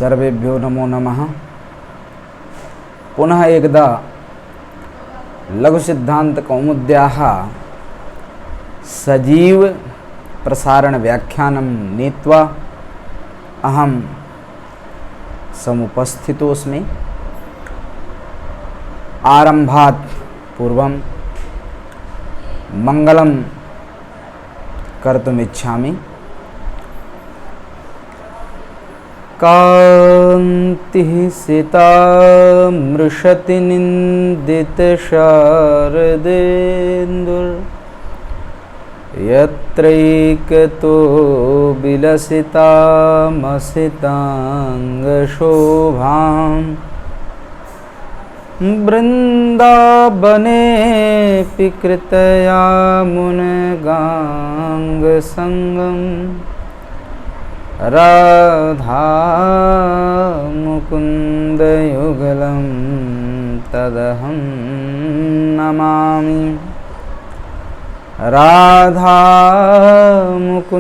सर्वेभ्यो नमो नमः। पुनः एकदा लघुसिद्धान्तकौमुद्याः सजीव प्रसारण व्याख्यानं नीत्वा अहं समुपस्थितोऽस्मि। आरम्भात् पूर्वं मङ्गलं कर्तुमिच्छामि। कान्तिः सिता मृषति निन्दितशारदेन्दुर्यत्रैकतो विलसितामसिताङ्गशोभां वृन्दावनेऽपि कृतया मुनगाङ्गसङ्गम् राधा मुकुन्दयुगलं तदहं नमामि। राधा मुकुन्दयुगलं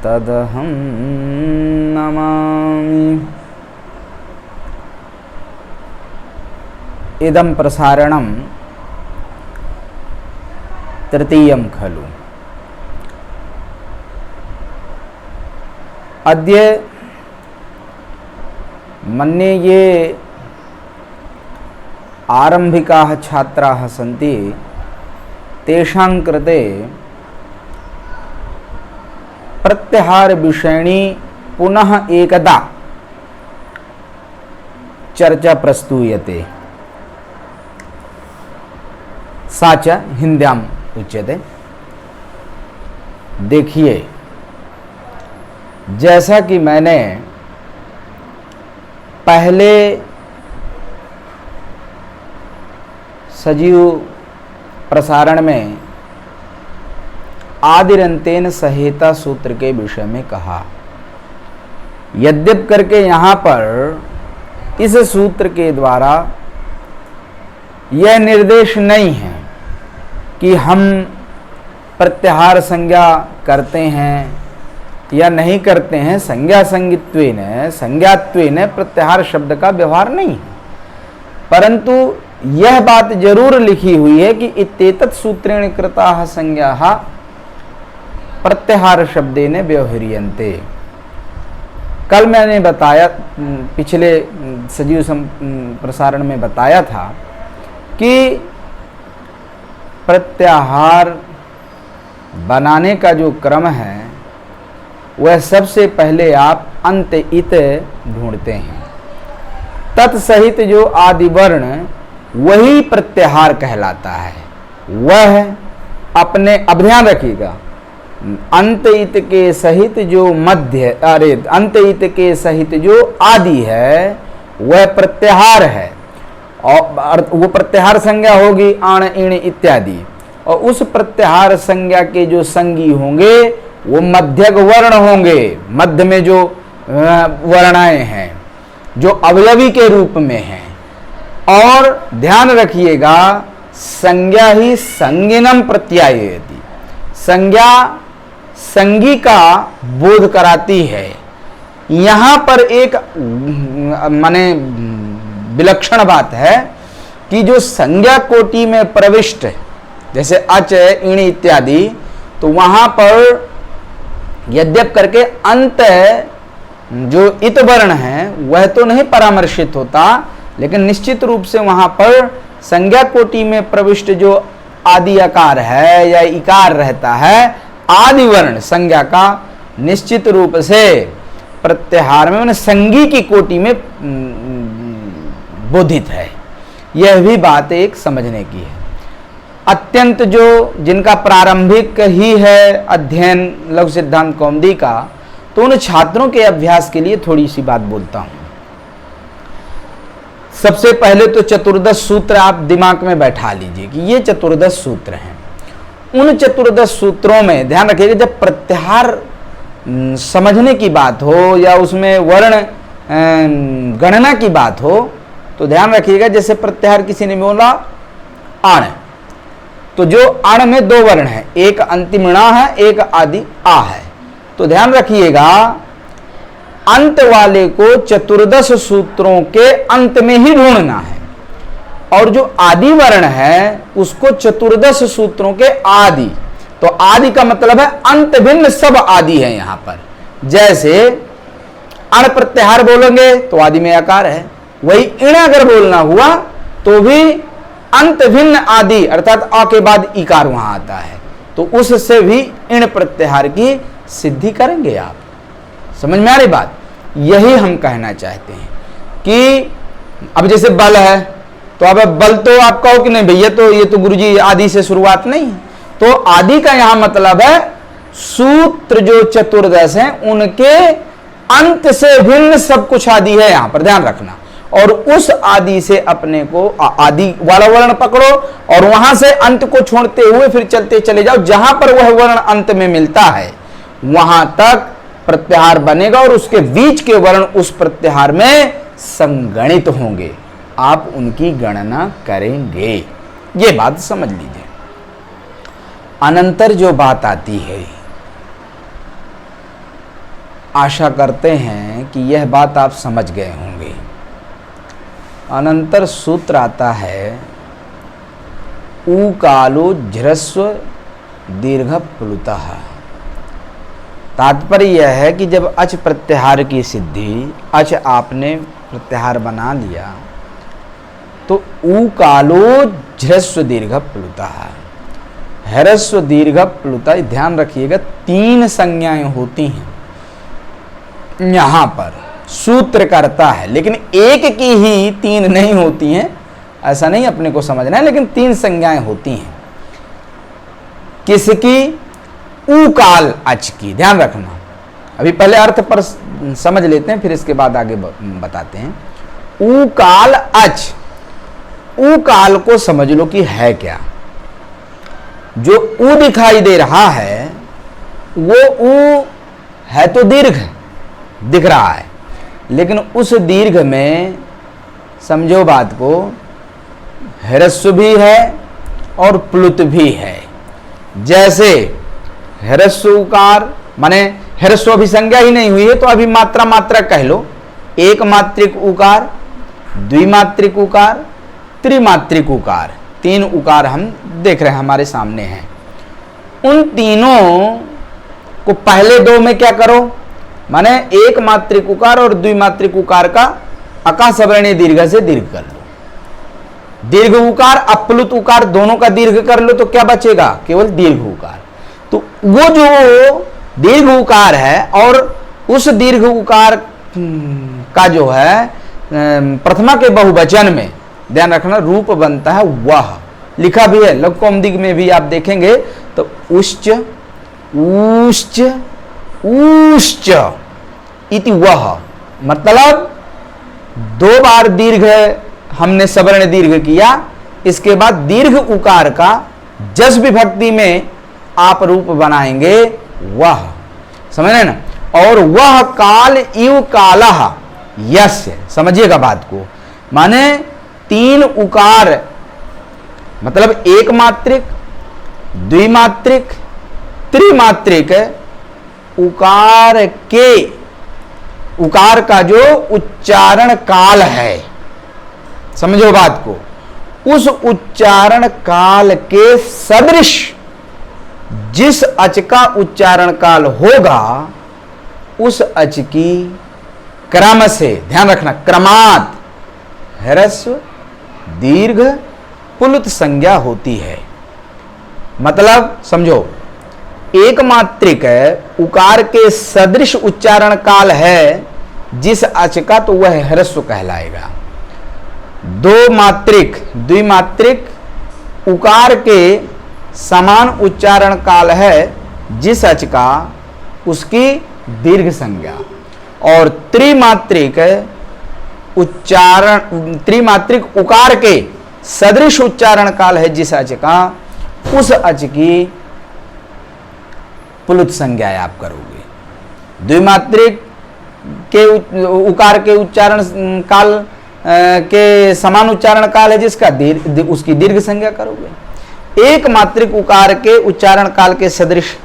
तदहं नमामि। इदं प्रसारणं तृतीयं खलु। अद्य मन्ये ये आरम्भिकाः छात्राः सन्ति तेषां कृते प्रत्याहारविषयिणी पुनः एकदा चर्चा प्रस्तूयते। सा च हिन्द्याम् उच्यते। देखिए, जैसा कि मैंने पहले सजीव प्रसारण में आदिरंतेन सहेता सूत्र के विषय में कहा, यद्यप करके यहाँ पर इस सूत्र के द्वारा यह निर्देश नहीं है कि हम प्रत्याहार संज्ञा करते हैं या नहीं करते हैं। संज्ञा संज्ञात्वेन प्रत्याहार शब्द का व्यवहार नहीं है, परंतु यह बात जरूर लिखी हुई है कि इत्येतत् सूत्रेण कृताः संज्ञाः प्रत्याहार शब्देन व्यवह्रियन्ते। कल मैंने बताया, पिछले सजीव प्रसारण में बताया था कि प्रत्याहार बनाने का जो क्रम है वह सबसे पहले आप अंत इत ढूंढते हैं। तत्सहित जो आदि वर्ण वही प्रत्याहार कहलाता है। वह अपने, अब ध्यान रखिएगा, अंत इत के सहित जो अंत इत के सहित जो आदि है वह प्रत्याहार है, और वो प्रत्याहार संज्ञा होगी आण इण इत्यादि, और उस प्रत्याहार संज्ञा के जो संगी होंगे वो मध्यक वर्ण होंगे। मध्य में जो वर्णाएं हैं जो अवयवी के रूप में हैं। और ध्यान रखिएगा, संज्ञा ही संगिनम प्रत्यायति, संज्ञा संगी का बोध कराती है। यहाँ पर एक माने विलक्षण बात है कि जो संज्ञा कोटि में प्रविष्ट, जैसे अच इण इत्यादि, तो वहां पर यद्यप करके अंत जो इत वर्ण है वह तो नहीं परामर्शित होता, लेकिन निश्चित रूप से वहां पर संज्ञा कोटि में प्रविष्ट जो आदि आकार है या इकार रहता है, आदि वर्ण संज्ञा का निश्चित रूप से प्रत्याहार में संगी की कोटि में बोधित है। यह भी बात एक समझने की है। अत्यंत जो जिनका प्रारंभिक ही है अध्ययन लघु सिद्धांत कौमुदी का, तो उन छात्रों के अभ्यास के लिए थोड़ी सी बात बोलता हूं। सबसे पहले तो चतुर्दश सूत्र आप दिमाग में बैठा लीजिए कि ये चतुर्दश सूत्र हैं। उन चतुर्दश सूत्रों में ध्यान रखिएगा, जब प्रत्याहार समझने की बात हो या उसमें वर्ण गणना की बात हो, तो ध्यान रखिएगा, जैसे प्रत्याहार किसी ने बोला आण, तो जो अण में दो वर्ण है, एक अंतिम णा है, एक आदि आ है। तो ध्यान रखिएगा, अंत वाले को चतुर्दश सूत्रों के अंत में ही ढूंढना है, और जो आदि वर्ण है उसको चतुर्दश सूत्रों के आदि। तो आदि का मतलब है अंत भिन्न सब आदि है यहां पर। जैसे अण प्रत्याहार बोलेंगे तो आदि में आकार है, वही इण अगर बोलना हुआ तो भी अंत भिन्न आदि अर्थात अ के बाद इकार वहां आता है, तो उससे भी इण प्रत्याहार की सिद्धि करेंगे आप। समझ में आ रही बात? यही हम कहना चाहते हैं कि अब जैसे बल है, तो अब बल तो आप कहो कि नहीं भैया तो ये तो गुरुजी आदि से शुरुआत नहीं है, तो आदि का यहां मतलब है सूत्र जो चतुर्दश हैं उनके अंत से भिन्न सब कुछ आदि है, यहां पर ध्यान रखना। और उस आदि से अपने को आदि वाला वर्ण पकड़ो और वहां से अंत को छोड़ते हुए फिर चलते चले जाओ, जहां पर वह वर्ण अंत में मिलता है वहां तक प्रत्याहार बनेगा और उसके बीच के वर्ण उस प्रत्याहार में संगणित होंगे, आप उनकी गणना करेंगे। ये बात समझ लीजिए। अनंतर जो बात आती है, आशा करते हैं कि यह बात आप समझ गए होंगे। अनंतर सूत्र आता है ऊ कालो झ्रस्व दीर्घ प्लुतः। तात्पर्य यह है कि जब अच प्रत्याहार की सिद्धि, अच आपने प्रत्याहार बना लिया तो ऊ कालो झ्रस्व दीर्घ प्लुतः, ह्रस्व दीर्घ प्लुतः। ध्यान रखिएगा 3 संज्ञाएं होती हैं यहां पर, सूत्र करता है, लेकिन एक की ही 3 नहीं होती हैं, ऐसा नहीं अपने को समझना है, लेकिन 3 संज्ञाएं होती हैं। किसकी? ऊ काल अच की। ध्यान रखना, अभी पहले अर्थ पर समझ लेते हैं फिर इसके बाद आगे बताते हैं। ऊ काल अच, ऊ काल को समझ लो कि है क्या। जो ऊ दिखाई दे रहा है वो ऊ है तो दीर्घ दिख रहा है, लेकिन उस दीर्घ में समझो बात को, ह्रस्व भी है और प्लुत भी है। जैसे ह्रस्व उकार माने ह्रस्व अभिसंज्ञा ही नहीं हुई है तो अभी मात्रा मात्रा कह लो, एक मात्रिक उकार, द्विमात्रिक उकार, त्रिमात्रिक उकार, 3 उकार हम देख रहे हैं हमारे सामने हैं। उन तीनों को पहले 2 में क्या करो, माने एक मात्रिक उकार और द्विमात्रिक उकार का अका सवर्णीय दीर्घ से दीर्घ कर लो। दीर्घ उकार अप्लुत उकार दोनों का दीर्घ कर लो तो क्या बचेगा? केवल दीर्घ उकार। तो वो जो दीर्घ उकार है और उस दीर्घ उकार का जो है प्रथमा के बहुवचन में ध्यान रखना रूप बनता है वह, लिखा भी है लघु कौमुदी में भी आप देखेंगे तो उश्च ऊश्च ऊश्च इति वह, मतलब 2 बार दीर्घ हमने सवर्ण दीर्घ किया, इसके बाद दीर्घ उकार का जस विभक्ति में आप रूप बनाएंगे वह, समझ रहे ना। और वह काल इव कालः यस्य, समझिएगा बात को, माने 3 उकार मतलब एक मात्रिक, द्विमात्रिक, त्रिमात्रिक उकार के, उकार का जो उच्चारण काल है, समझो बात को, उस उच्चारण काल के सदृश जिस अच का उच्चारण काल होगा उस अच की क्रम से, ध्यान रखना क्रमात् ह्रस्व दीर्घ पुलुत संज्ञा होती है। मतलब समझो, एक मात्रिक उकार के सदृश उच्चारण काल है जिस अच का, तो वह ह्रस्व कहलाएगा। 2 मात्रिक द्विमात्रिक उकार के समान उच्चारण काल है जिस अच का, उसकी दीर्घ संज्ञा। और त्रिमात्रिक उच्चारण, त्रिमात्रिक उकार के सदृश उच्चारण काल है जिस अच का, उस अच की पुलुत संज्ञा आप करोगे। द्विमात्रिक के उकार के उच्चारण काल के समान उच्चारण काल है जिसका उसकी दीर्घ संज्ञा करोगे। एक मात्रिक उकार के उच्चारण काल के सदृश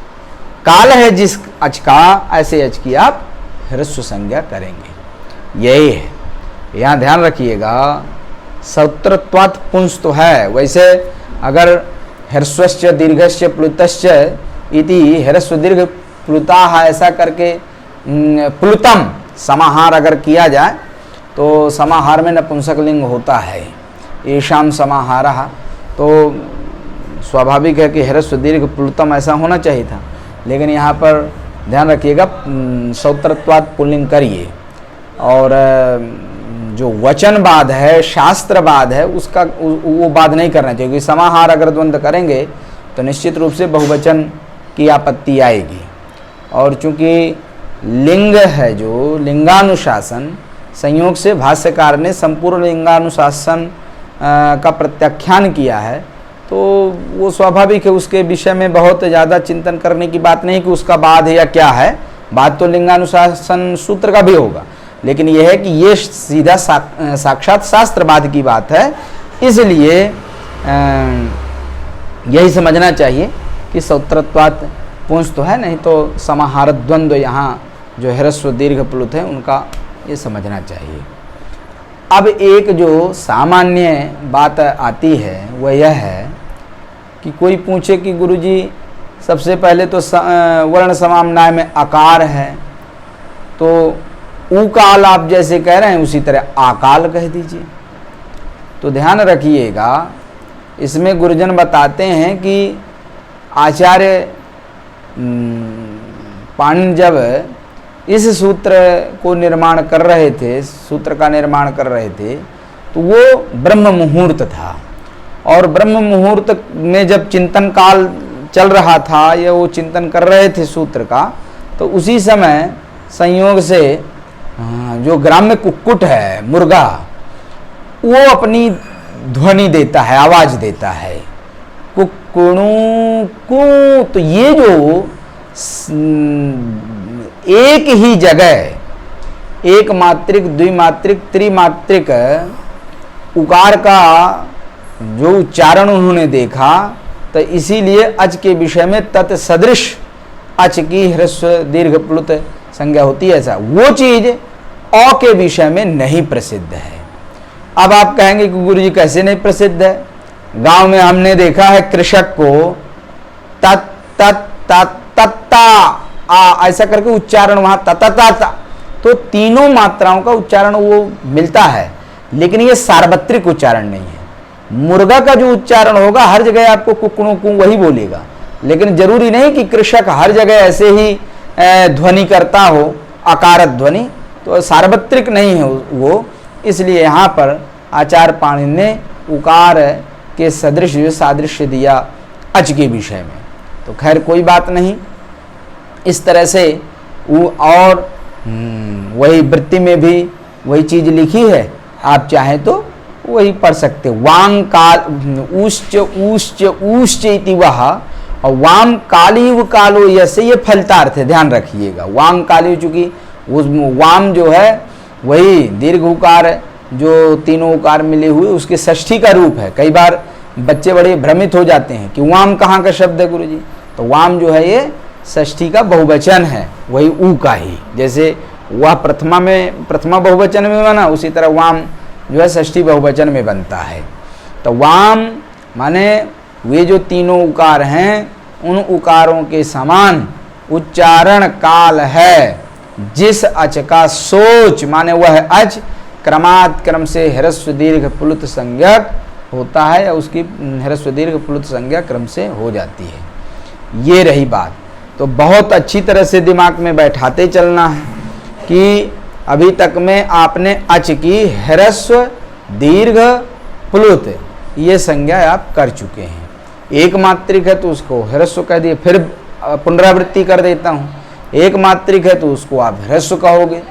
काल है जिस अच का, ऐसे अच की आप ह्रस्व संज्ञा करेंगे। यही है, यहाँ ध्यान रखिएगा। सौत्रत्वात् पुंस तो है, वैसे अगर ह्रस्वश्च दीर्घश्च प्लुतश्च इति ह्रस्व दीर्घ प्लुताः ऐसा करके प्लुतम समाहार अगर किया जाए तो समाहार में नपुंसक लिंग होता है, येषाम समाहारः, तो स्वाभाविक है कि ह्रस्व दीर्घ प्लुतम ऐसा होना चाहिए था, लेकिन यहाँ पर ध्यान रखिएगा सौत्रत्वात् पुल्लिंग करिए। और जो वचनवाद है, शास्त्रवाद है, उसका वो बात नहीं करना चाहिए, क्योंकि समाहार अगर द्वंद्व करेंगे तो निश्चित रूप से बहुवचन की आपत्ति आएगी। और चूंकि लिंग है, जो लिंगानुशासन, संयोग से भाष्यकार ने संपूर्ण लिंगानुशासन का प्रत्याख्यान किया है, तो वो स्वाभाविक है, उसके विषय में बहुत ज़्यादा चिंतन करने की बात नहीं कि उसका बाद है या क्या है। बात तो लिंगानुशासन सूत्र का भी होगा, लेकिन यह है कि ये सीधा साक्षात शास्त्रवाद की बात है। इसलिए यही समझना चाहिए कि सौत्रत्वात् पुंस तो है, नहीं तो समाहार द्वंद्व यहाँ जो ह्रस्व दीर्घ प्लुत है उनका ये समझना चाहिए। अब एक जो सामान्य बात आती है वह यह है कि कोई पूछे कि गुरुजी सबसे पहले तो वर्ण समाम्नाय में आकार है, तो उकाल आप जैसे कह रहे हैं उसी तरह आकाल कह दीजिए। तो ध्यान रखिएगा, इसमें गुरुजन बताते हैं कि आचार्य पाणिनि जब इस सूत्र को निर्माण कर रहे थे, सूत्र का निर्माण कर रहे थे, तो वो ब्रह्म मुहूर्त था। और ब्रह्म मुहूर्त में जब चिंतन काल चल रहा था, या वो चिंतन कर रहे थे सूत्र का, तो उसी समय संयोग से जो ग्राम्य कुक्कुट है, मुर्गा, वो अपनी ध्वनि देता है, आवाज देता है, कुक्कुणु कु। तो ये जो एक ही जगह एक मात्रिक, द्विमात्रिक, त्रिमात्रिक उकार का जो उच्चारण उन्होंने देखा, तो इसीलिए अच के विषय में तत्सदृश अच की ह्रस्व दीर्घ प्लुत संज्ञा होती है। ऐसा वो चीज अ के विषय में नहीं प्रसिद्ध है। अब आप कहेंगे कि गुरुजी कैसे नहीं प्रसिद्ध है? गांव में हमने देखा है कृषक को तत तत तत तत्ता आ ऐसा करके उच्चारण वहां ततता, तो तीनों मात्राओं का उच्चारण वो मिलता है, लेकिन ये सार्वत्रिक उच्चारण नहीं है। मुर्गा का जो उच्चारण होगा हर जगह आपको कुकड़ू कु वही बोलेगा, लेकिन जरूरी नहीं कि कृषक हर जगह ऐसे ही ध्वनि करता हो, आकार ध्वनि, तो सार्वत्रिक नहीं है वो। इसलिए यहाँ पर आचार्य पाणिनि ने उकार के सदृश सादृश्य दिया अच के विषय में। तो खैर कोई बात नहीं, इस तरह से और वही वृत्ति में भी वही चीज लिखी है, आप चाहें तो वही पढ़ सकते। वांग काल ऊश्च ऊश्च ऊश्च इति वह, और वाम कालीव कालो यसे, ये फलतार्थ है, ध्यान रखिएगा। वांग कालीव, चूंकि उस वाम जो है वही दीर्घ उकार जो तीनों उकार मिले हुए उसके षष्ठी का रूप है। कई बार बच्चे बड़े भ्रमित हो जाते हैं कि वाम कहाँ का शब्द है गुरुजी, तो वाम जो है ये षष्ठी का बहुवचन है, वही ऊ का ही। जैसे वह प्रथमा बहुवचन में बना, उसी तरह वाम जो है षष्ठी बहुवचन में बनता है। तो वाम माने वे जो तीनों उकार हैं उन उकारों के समान उच्चारण काल है, जिस अच का सोच माने वह अच क्रमात् क्रम से ह्रस्व दीर्घ प्लुत संज्ञक होता है, या उसकी ह्रस्व दीर्घ प्लुत संज्ञा क्रम से हो जाती है। ये रही बात। तो बहुत अच्छी तरह से दिमाग में बैठाते चलना है कि अभी तक में आपने अच की ह्रस्व दीर्घ प्लुत ये संज्ञा आप कर चुके हैं। एक मात्रिक है तो उसको ह्रस्व कह दिए, फिर पुनरावृत्ति कर देता हूँ। एक मात्रिक है तो उसको आप ह्रस्व कहोगे,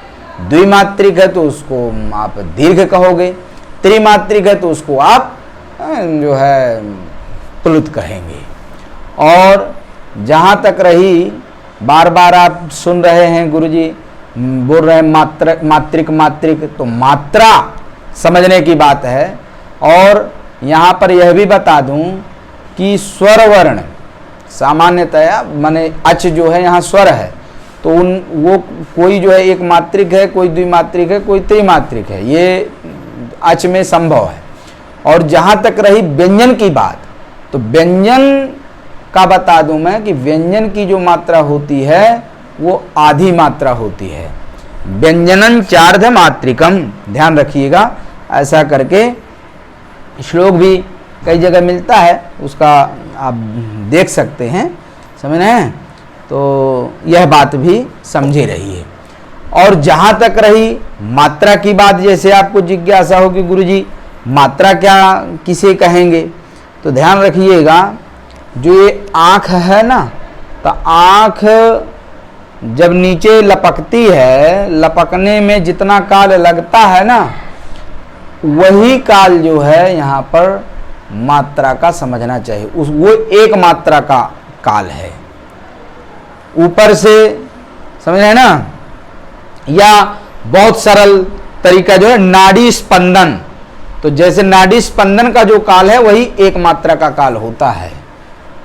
द्विमात्रिक है तो उसको आप दीर्घ कहोगे, त्रिमात्रिक है तो उसको आप जो है प्लुत कहेंगे। और जहाँ तक रही, बार बार आप सुन रहे हैं गुरुजी बोल रहे हैं मात्रिक, तो मात्रा समझने की बात है। और यहाँ पर यह भी बता दूं कि स्वर वर्ण सामान्यतया माने अच जो है यहाँ स्वर है, तो वो कोई जो है एक मात्रिक है, कोई द्विमात्रिक है, कोई त्रिमात्रिक है, ये अच में संभव है। और जहाँ तक रही व्यंजन की बात, तो व्यंजन का बता दूं मैं कि व्यंजन की जो मात्रा होती है वो आधी मात्रा होती है। व्यंजनन चार्ध मात्रिकम, ध्यान रखिएगा, ऐसा करके श्लोक भी कई जगह मिलता है, उसका आप देख सकते हैं, समझ रहे हैं। तो यह बात भी समझे रहिए। और जहाँ तक रही मात्रा की बात, जैसे आपको जिज्ञासा हो कि गुरुजी मात्रा क्या किसे कहेंगे, तो ध्यान रखिएगा, जो ये आँख है ना, तो आँख जब नीचे लपकती है, लपकने में जितना काल लगता है ना, वही काल जो है यहाँ पर मात्रा का समझना चाहिए। वो एक मात्रा का काल है। ऊपर से समझ रहे हैं ना, या बहुत सरल तरीका जो है नाड़ी स्पंदन, तो जैसे नाड़ी स्पंदन का जो काल है वही एक मात्रा का काल होता है।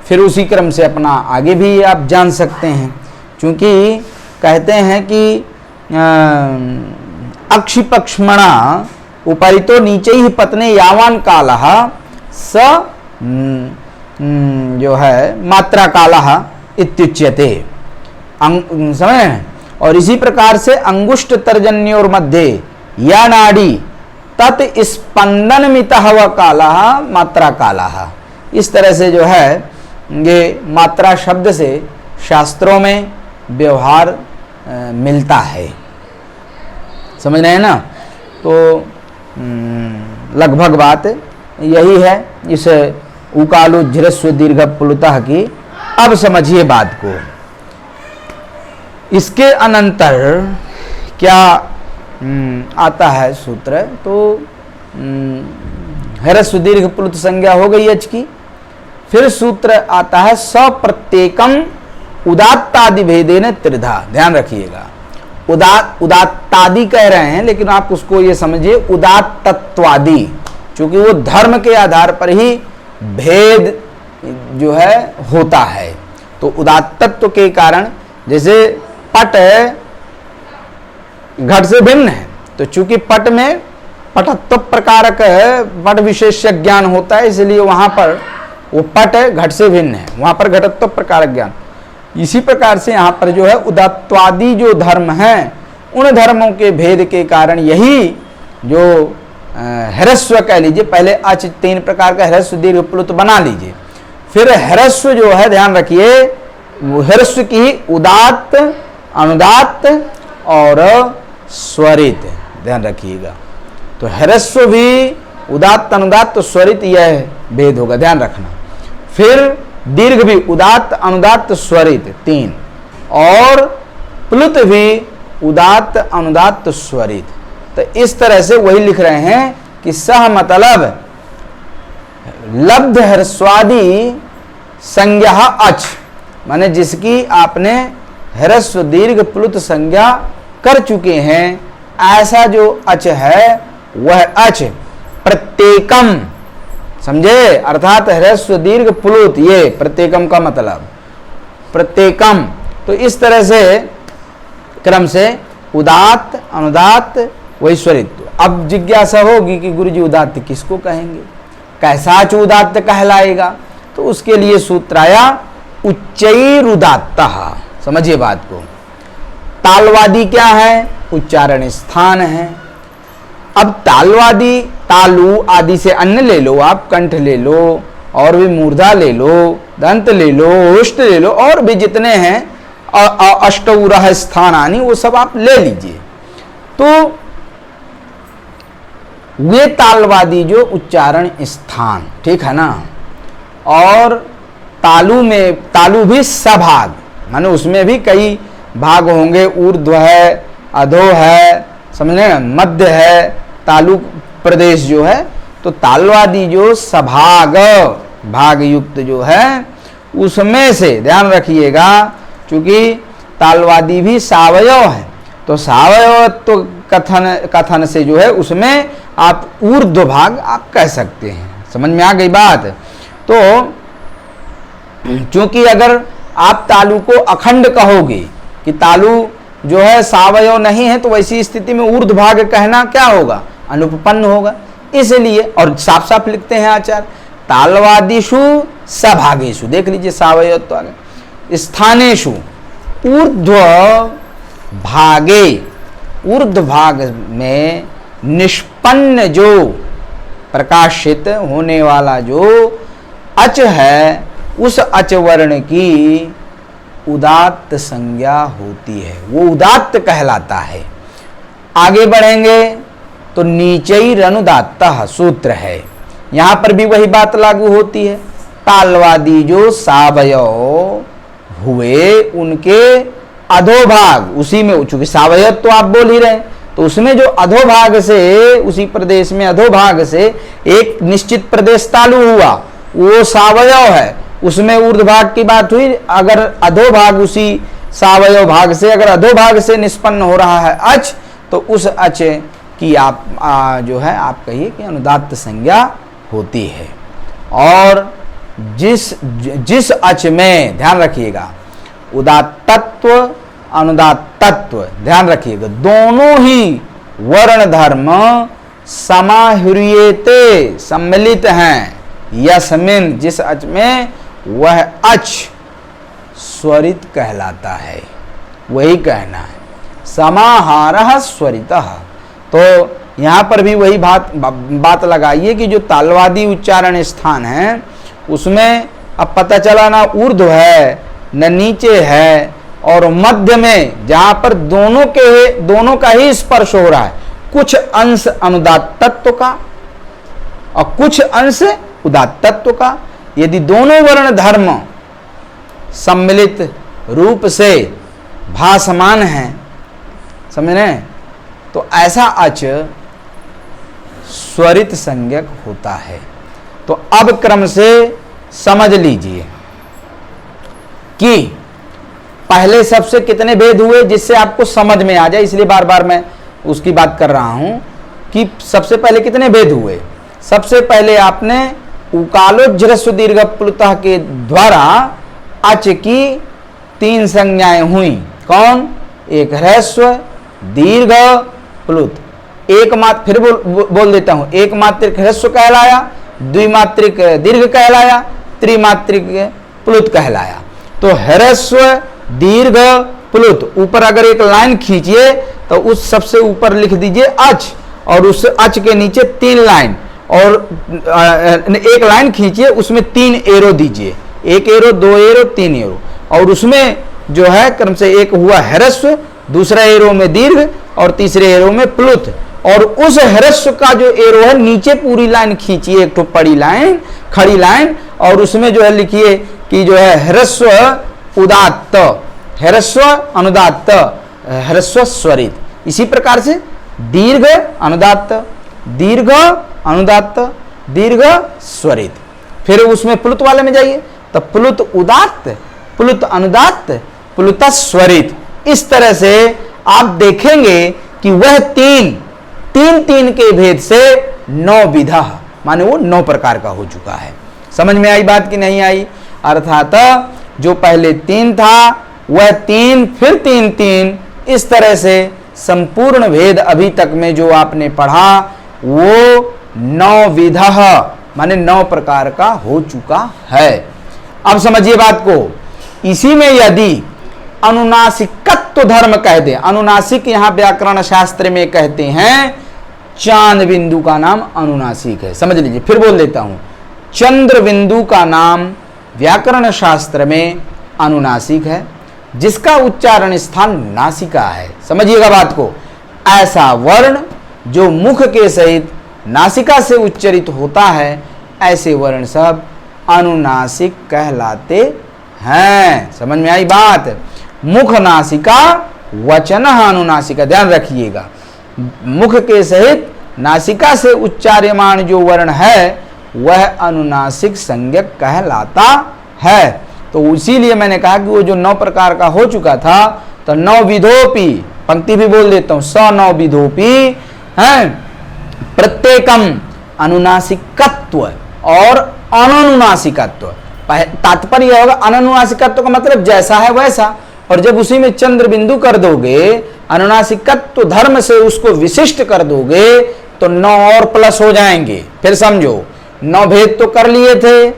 फिर उसी क्रम से अपना आगे भी आप जान सकते हैं, क्योंकि कहते हैं कि अक्षिपक्ष्मणा उपरितो नीचे ही पतने यावान कालः स जो है मात्रा कालः इत्युच्यते। समझ। और इसी प्रकार से अंगुष्ठ तर्जन्योर मध्य या नाड़ी तत् स्पंदन मितः व कालः मात्रा कालः। इस तरह से जो है ये मात्रा शब्द से शास्त्रों में व्यवहार मिलता है, समझ रहे हैं ना। तो लगभग बात यही है इस उकालो झ्रस्व दीर्घ प्लुतः की। अब समझिए बात को। इसके अनंतर क्या आता है सूत्र, तो ह्रस्व दीर्घ प्लुत संज्ञा हो गई अच की। फिर सूत्र आता है सप्रत्येकम उदात्तादि भेदेन त्रिधा। ध्यान रखिएगा, उदात्तादि कह रहे हैं, लेकिन आप उसको ये समझिए उदात्तत्वादि, क्योंकि वो धर्म के आधार पर ही भेद जो है होता है। तो उदात्तत्व के कारण, जैसे पट घट से भिन्न है, तो चूंकि पट में पटत्व प्रकारक पट विशेष ज्ञान होता है, इसलिए वहां पर वो पट घट से भिन्न है, वहां पर घटत्व प्रकारक ज्ञान। इसी प्रकार से यहाँ पर जो है उदात्वादि जो धर्म हैं, उन धर्मों के भेद के कारण यही जो ह्रस्व कह लीजिए, पहले अच 3 प्रकार का ह्रस्व दीर्घ प्लुत बना लीजिए, फिर ह्रस्व जो है ध्यान रखिए, वो ह्रस्व की उदात्त, अनुदात्त और स्वरित, ध्यान रखिएगा। तो ह्रस्व भी उदात्त, अनुदात्त, स्वरित, यह भेद होगा, ध्यान रखना। फिर दीर्घ भी उदात्त, अनुदात्त, स्वरित 3, और प्लुत भी उदात्त, अनुदात्त, स्वरित। तो इस तरह से वही लिख रहे हैं कि सह मतलब लब्ध ह्रस्वादि संज्ञा अच, माने जिसकी आपने ह्रस्व दीर्घ प्लुत संज्ञा कर चुके हैं, ऐसा जो अच है वह अच प्रत्येकम, समझे, अर्थात ह्रस्व दीर्घ प्लुत, ये प्रत्येकम का मतलब प्रत्येकम। तो इस तरह से क्रम से उदात्त, अनुदात्त, वही स्वरित। अब जिज्ञासा होगी कि गुरुजी उदात्त किसको कहेंगे, कैसा उदात्त कहलाएगा, तो उसके लिए सूत्र आया उच्चैरुदात्तः। समझिए बात को। तालवादी क्या है, उच्चारण स्थान है। अब तालवादी, तालु आदि से अन्य ले लो, आप कंठ ले लो, और भी मूर्धा ले लो, दंत ले लो, उष्ट ले लो, और भी जितने हैं अष्टौरह स्थानानि, वो सब आप ले लीजिए। तो वे तालवादी जो उच्चारण स्थान, ठीक है ना। और तालु में, तालु भी सभाग, माने उसमें भी कई भाग होंगे, ऊर्ध्व है, अधो है, समझे ना, मध्य है, तालु प्रदेश जो है। तो तालवादी जो सभाग भाग युक्त जो है, उसमें से ध्यान रखिएगा, क्योंकि तालवादी भी सावयव है, तो सावयवत्व कथन से जो है उसमें आप ऊर्ध्व भाग आप कह सकते हैं। समझ में आ गई बात। तो क्योंकि अगर आप तालु को अखंड कहोगे कि तालु जो है सावयव नहीं है, तो वैसी स्थिति में ऊर्ध्वभाग कहना क्या होगा, अनुपपन्न होगा। इसलिए, और साफ साफ लिखते हैं आचार्य, तालवादिषु सभागेषु, देख लीजिए सावयव तो आगे, स्थानेषु ऊर्ध्व भागे, ऊर्ध्व भाग में निष्पन्न जो प्रकाशित होने वाला जो अच है, उस अच वर्ण की उदात्त संज्ञा होती है, वो उदात्त कहलाता है। आगे बढ़ेंगे तो नीचैरनुदात्तः सूत्र है, यहां पर भी वही बात लागू होती है। तालवादी जो सावयव हुए उनके अधोभाग, उसी में, चूंकि सावयव तो आप बोल ही रहे, तो उसमें जो अधोभाग से, उसी प्रदेश में अधोभाग से एक निश्चित प्रदेश तालु हुआ, वो सावयव है, उसमें ऊर्ध्वभाग की बात हुई। अगर अधोभाग उसी सावयव भाग से, अगर अधोभाग से निष्पन्न हो रहा है अच, तो उस अच की आप जो है आप कहिए कि अनुदात्त संज्ञा होती है। और जिस अच में, ध्यान रखिएगा, उदात्तत्व अनुदात्तत्व, ध्यान रखिएगा, दोनों ही वर्ण धर्म समाह्रियेते, सम्मिलित हैं, यस्मिन्, जिस अच में, वह अच स्वरित कहलाता है, वही कहना है, समाहारः स्वरितः। तो यहाँ पर भी वही बात लगाइए कि जो तालवादी उच्चारण स्थान है, उसमें अब पता चला ना ऊर्ध्व है न नीचे है, और मध्य में जहाँ पर दोनों का ही स्पर्श हो रहा है, कुछ अंश अनुदात्त तत्व का और कुछ अंश उदात्त तत्व का। यदि दोनों वर्ण धर्म सम्मिलित रूप से भासमान हैं, समझ रहे हैं, तो ऐसा अच स्वरित संज्ञक होता है। तो अब क्रम से समझ लीजिए कि पहले सबसे कितने भेद हुए, जिससे आपको समझ में आ जाए, इसलिए बार बार मैं उसकी बात कर रहा हूं कि सबसे पहले कितने भेद हुए। सबसे पहले आपने उकालोज्झ्रस्व दीर्घ प्लुतः के द्वारा अच की 3 संज्ञाएं हुई। कौन? एक ह्रस्व, दीर्घ, प्लुत। एक मात्र, फिर बोल देता हूं, एक मात्रिक ह्रस्व कहलाया, द्विमात्रिक दीर्घ कहलाया, त्रिमात्रिक प्लुत कहलाया। तो ह्रस्व, दीर्घ, प्लुत, ऊपर अगर एक लाइन खींचिए तो उस सबसे ऊपर लिख दीजिए अच, और उस अच के नीचे 3 लाइन, और एक लाइन खींचिए, उसमें 3 एरो दीजिए, 1 एरो, 2 एरो, 3 एरो, और उसमें जो है क्रम से एक हुआ ह्रस्व, दूसरा एरो में दीर्घ, और तीसरे एरो में प्लुत। और उस ह्रस्व का जो एरो है, नीचे पूरी लाइन खींचिए, एक तो पड़ी लाइन, खड़ी लाइन, और उसमें जो है लिखिए कि जो है ह्रस्व उदात्त, ह्रस्व अनुदात्त, ह्रस्व स्वरित। इसी प्रकार से दीर्घ अनुदात्त, दीर्घ अनुदात्त, दीर्घ स्वरित। फिर उसमें प्लुत वाले में जाइए तो प्लुत उदात्त, प्लुत अनुदात्त, प्लुत स्वरित। इस तरह से आप देखेंगे कि वह 3 के भेद से 9 विधा, माने वो 9 प्रकार का हो चुका है। समझ में आई बात कि नहीं आई? अर्थात जो पहले 3 था वह 3, फिर 3, इस तरह से संपूर्ण भेद अभी तक में जो आपने पढ़ा वो 9 विधा, माने 9 प्रकार का हो चुका है। अब समझिए बात को। इसी में यदि अनुनासिकत्व धर्म कह दे, अनुनासिक यहां व्याकरण शास्त्र में कहते हैं, चांद बिंदु का नाम अनुनासिक है। समझ लीजिए, फिर बोल देता हूं, चंद्र बिंदु का नाम व्याकरण शास्त्र में अनुनासिक है, जिसका उच्चारण स्थान नासिका है। समझिएगा बात को। ऐसा वर्ण जो मुख के सहित नासिका से उच्चरित होता है, ऐसे वर्ण सब अनुनासिक कहलाते हैं। समझ में आई बात? मुख नासिका, वचन अनुनासिका, ध्यान रखिएगा। मुख के सहित नासिका से उच्चार्यमान जो वर्ण है वह अनुनासिक संज्ञक कहलाता है। तो इसीलिए मैंने कहा कि वो जो 9 प्रकार का हो चुका था, तो 9 विधोपि, पंक्ति भी बोल देता हूं, 9 विधोपि है, प्रत्येकम अनुनासिकत्व और अननुनासिकत्व। तात्पर्य होगा अनुनासिकत्व का मतलब जैसा है वैसा, और जब उसी में चंद्र बिंदु कर दोगे, अनुनासिकत्व धर्म से उसको विशिष्ट कर दोगे तो 9 और प्लस हो जाएंगे। फिर समझो 9 भेद तो कर लिए थे,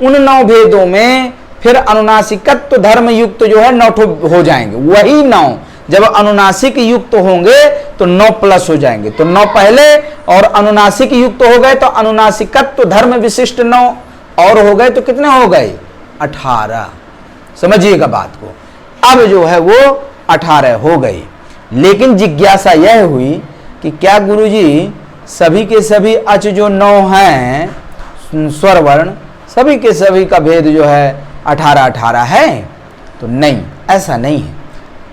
उन 9 भेदों में फिर अनुनासिकत्व धर्म युक्त जो है 9 हो जाएंगे। वही 9 जब अनुनासिक युक्त होंगे तो 9 प्लस हो जाएंगे। तो 9 पहले और अनुनासिक युक्त हो गए तो अनुनासिकत्व धर्म विशिष्ट 9 और हो गए तो कितने हो गए? 18। समझिएगा बात को। अब जो है वो 18 हो गई। लेकिन जिज्ञासा यह हुई कि क्या गुरुजी सभी के सभी अच जो 9 हैं स्वर वर्ण, सभी के सभी का भेद जो है 18 है? तो नहीं, ऐसा नहीं है।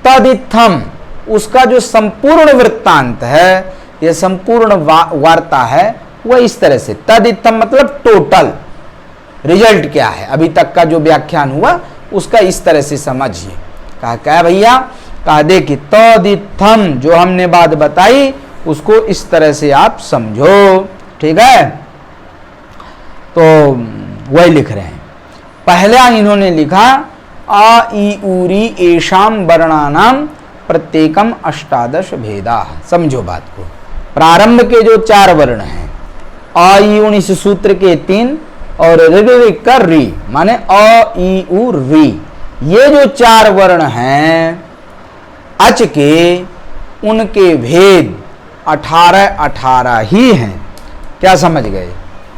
तदित्थम, उसका जो संपूर्ण वृत्तांत है, यह संपूर्ण वार्ता है, वह इस तरह से तदित्थम मतलब टोटल रिजल्ट क्या है, अभी तक का जो व्याख्यान हुआ उसका इस तरह से समझिए। कहा क्या भैया? कहा देखिए तदित्थम जो हमने बात बताई उसको इस तरह से आप समझो, ठीक है? तो वही लिख रहे हैं। पहला इन्होंने लिखा आ ई उरी एशाम वर्णानाम प्रत्येकम 18 भेदा। समझो बात को। प्रारंभ के जो 4 वर्ण हैं, आ ई उ इस सूत्र के 3 और ऋ का री माने अ ई उ री, ये जो 4 वर्ण हैं अच के, उनके भेद 18 ही हैं। क्या समझ गए?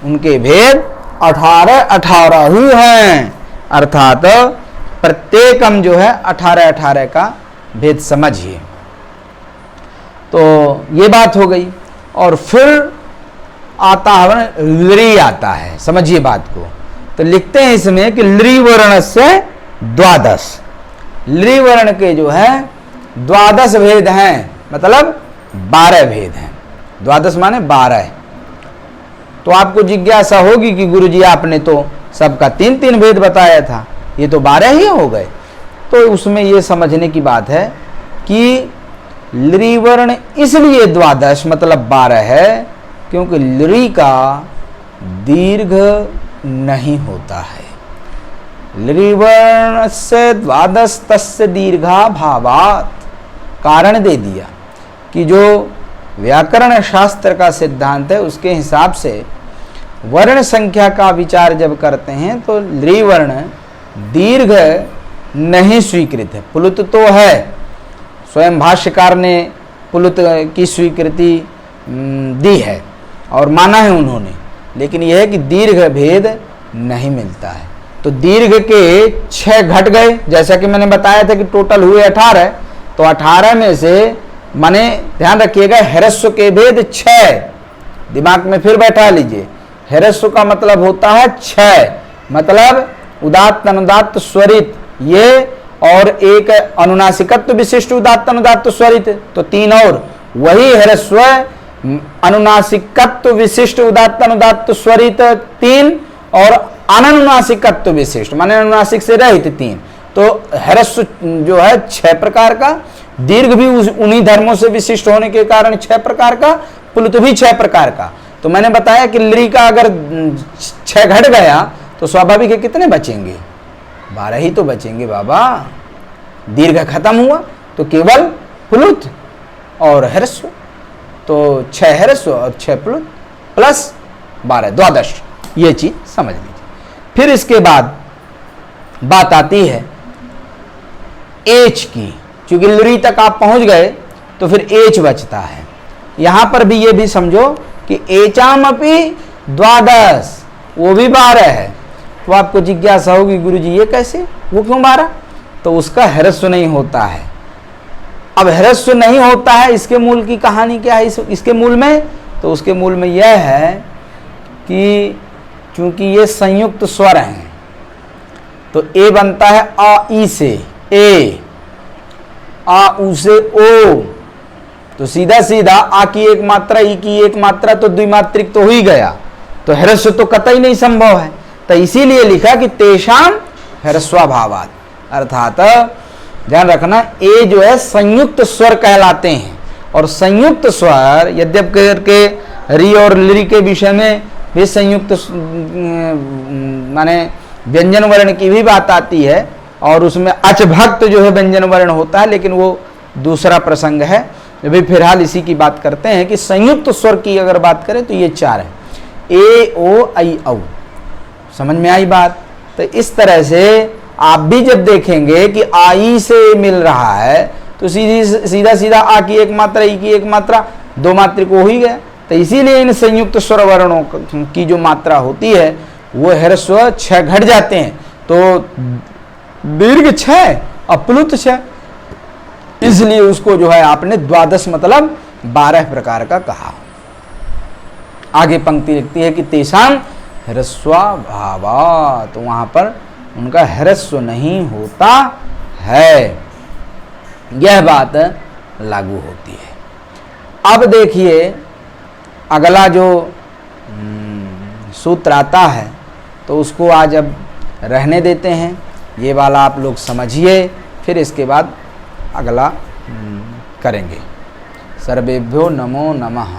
उनके भेद 18 ही हैं, अर्थात प्रत्येकम जो है 18 का भेद समझिए। तो ये बात हो गई। और फिर आता है लृ आता है, समझिए बात को। तो लिखते हैं इसमें कि लृ वर्ण से 12, लृ वर्ण के जो है 12 भेद हैं, मतलब 12 भेद हैं। 12 माने 12। तो आपको जिज्ञासा होगी कि गुरुजी आपने तो सबका 3-3 भेद बताया था, ये तो 12 ही हो गए। तो उसमें ये समझने की बात है कि लृ वर्ण इसलिए 12 मतलब 12 है क्योंकि लृ का दीर्घ नहीं होता है। लृ वर्ण से 12 तस्य दीर्घा भावात, कारण दे दिया कि जो व्याकरण शास्त्र का सिद्धांत है उसके हिसाब से वर्ण संख्या का विचार जब करते हैं तो लृ वर्ण दीर्घ नहीं स्वीकृत है, पुलुत तो है। स्वयं भाष्यकार ने पुलुत की स्वीकृति दी है और माना है उन्होंने, लेकिन यह है कि दीर्घ भेद नहीं मिलता है। तो दीर्घ के 6 घट गए, जैसा कि मैंने बताया था कि टोटल हुए 18। तो 18 में से माने ध्यान रखिएगा ह्रस्व के भेद 6, दिमाग में फिर बैठा लीजिए। ह्रस्व का मतलब होता है 6, मतलब उदात्त अनुदात्त स्वरित ये, और एक अनुनासिकत्व विशिष्ट उदात्त अनुदात्त स्वरित, तो 3 और वही ह्रस्व अनुनासिकत्व विशिष्ट उदात्त अनुदात्त स्वरित 3 और अननुनासिकत्व विशिष्ट माने अनुनासिक से रहित 3। तो ह्रस्व जो है 6 प्रकार का, दीर्घ भी उन्हीं धर्मों से विशिष्ट होने के कारण 6 प्रकार का, प्लुत भी 6 प्रकार का। तो मैंने बताया कि लृ का अगर 6 घट गया तो स्वाभाविक है कितने बचेंगे? 12 ही तो बचेंगे बाबा। दीर्घ खत्म हुआ तो केवल प्लुत और ह्रस्व, तो 6 ह्रस्व और 6 प्लुत प्लस 12 द्वादश, ये चीज समझ लीजिए। फिर इसके बाद बात आती है एच की, क्योंकि लृ तक आप पहुंच गए तो फिर एच बचता है। यहां पर भी ये भी समझो कि एचाम अपि 12, वो भी 12 है। तो आपको जिज्ञासा होगी गुरुजी ये कैसे, वो क्यों 12? तो उसका ह्रस्व नहीं होता है। अब ह्रस्व नहीं होता है, इसके मूल की कहानी क्या है इसके मूल में? तो उसके मूल में यह है कि चूंकि ये संयुक्त स्वर हैं तो ए बनता है आ ई से ए, आ उ से ओ, तो सीधा सीधा आ की एक मात्रा ई की एक मात्रा तो द्विमात्रिक तो हो ही गया, तो ह्रस्व तो कतई नहीं संभव है। तो इसीलिए लिखा कि तेषाम ह्रस्वाभावात्, अर्थात ध्यान रखना ए जो है संयुक्त स्वर कहलाते हैं। और संयुक्त स्वर यद्यप करके री और लृ के विषय में भी संयुक्त माने व्यंजन वर्ण की भी बात आती है और उसमें अचभक्त जो है व्यंजन वर्ण होता है, लेकिन वो दूसरा प्रसंग है। अभी फिलहाल इसी की बात करते हैं कि संयुक्त स्वर की अगर बात करें तो ये 4 है, ए ओ ऐ औ। समझ में आई बात? तो इस तरह से आप भी जब देखेंगे कि आई से मिल रहा है तो सीधा सीधा आ की एक मात्रा, ई की एक मात्रा, 2 मात्रिक हो ही गया। तो इसीलिए इन संयुक्त स्वर वर्णों की जो मात्रा होती है वो ह्रस्व 6 घट जाते हैं, तो दीर्घ 6 अपलुत 6, इसलिए उसको जो है आपने द्वादश मतलब 12 प्रकार का कहा। आगे पंक्ति लिखती है कि तेषाम ह्रस्वाभावा, तो वहां पर उनका ह्रस्व नहीं होता है, यह बात लागू होती है। अब देखिए अगला जो सूत्र आता है तो उसको आज अब रहने देते हैं, ये वाला आप लोग समझिए, फिर इसके बाद अगला करेंगे। सर्वेभ्यो नमो नमः।